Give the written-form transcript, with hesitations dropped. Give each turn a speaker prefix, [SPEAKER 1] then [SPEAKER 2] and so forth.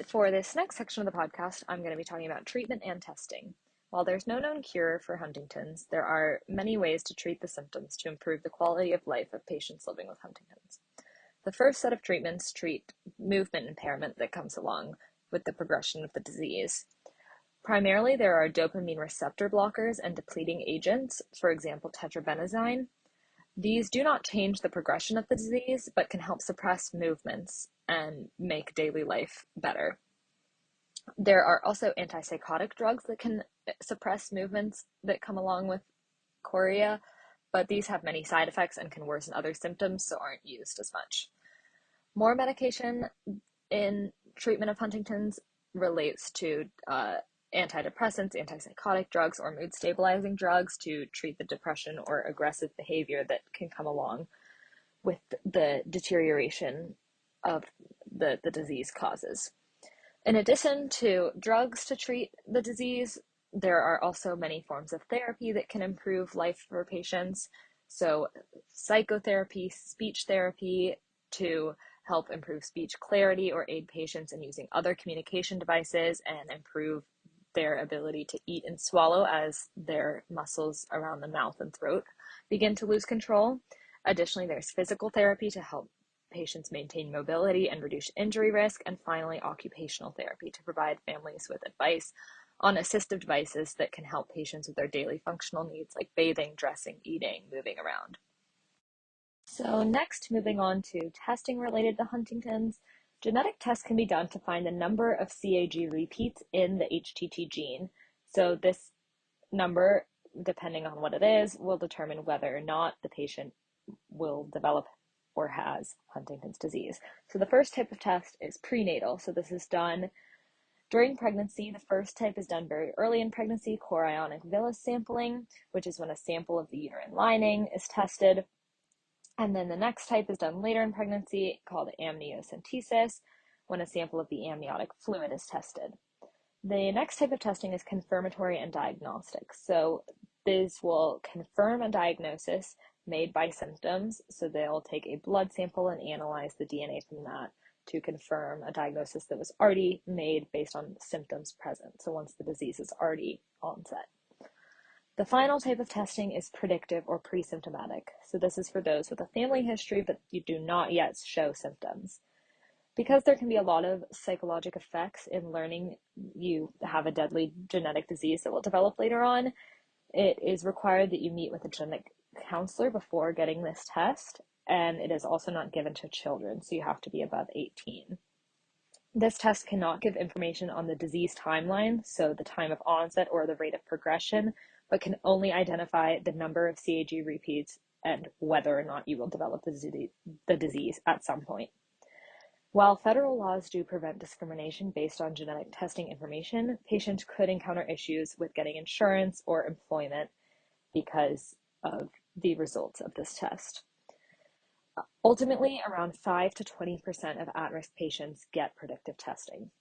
[SPEAKER 1] For this next section of the podcast, I'm going to be talking about treatment and testing. While there's no known cure for Huntington's, there are many ways to treat the symptoms to improve the quality of life of patients living with Huntington's. The first set of treatments treat movement impairment that comes along with the progression of the disease. Primarily, there are dopamine receptor blockers and depleting agents, for example, tetrabenazine. These do not change the progression of the disease, but can help suppress movements and make daily life better. There are also antipsychotic drugs that can suppress movements that come along with chorea, but these have many side effects and can worsen other symptoms, so aren't used as much. More medication in treatment of Huntington's relates to antidepressants, antipsychotic drugs, or mood stabilizing drugs to treat the depression or aggressive behavior that can come along with the deterioration of the disease causes. In addition to drugs to treat the disease, there are also many forms of therapy that can improve life for patients. So psychotherapy, speech therapy to help improve speech clarity or aid patients in using other communication devices and improve their ability to eat and swallow as their muscles around the mouth and throat begin to lose control. Additionally, there's physical therapy to help patients maintain mobility and reduce injury risk, and finally, occupational therapy to provide families with advice on assistive devices that can help patients with their daily functional needs like bathing, dressing, eating, moving around. So next, moving on to testing related to Huntington's, genetic tests can be done to find the number of CAG repeats in the HTT gene. So this number, depending on what it is, will determine whether or not the patient will develop or has Huntington's disease. So the first type of test is prenatal. So this is done during pregnancy. The first type is done very early in pregnancy, chorionic villus sampling, which is when a sample of the uterine lining is tested. And then the next type is done later in pregnancy, called amniocentesis, when a sample of the amniotic fluid is tested. The next type of testing is confirmatory and diagnostic. So this will confirm a diagnosis made by symptoms. So they'll take a blood sample and analyze the DNA from that to confirm a diagnosis that was already made based on symptoms present. So once the disease is already onset. The final type of testing is predictive or pre-symptomatic. So this is for those with a family history, but you do not yet show symptoms. Because there can be a lot of psychological effects in learning you have a deadly genetic disease that will develop later on, it is required that you meet with a genetic counselor before getting this test, and it is also not given to children, so you have to be above 18. This test cannot give information on the disease timeline, so the time of onset or the rate of progression, but can only identify the number of CAG repeats and whether or not you will develop the disease at some point. While federal laws do prevent discrimination based on genetic testing information, patients could encounter issues with getting insurance or employment because of the results of this test. Ultimately, around 5 to 20% of at-risk patients get predictive testing.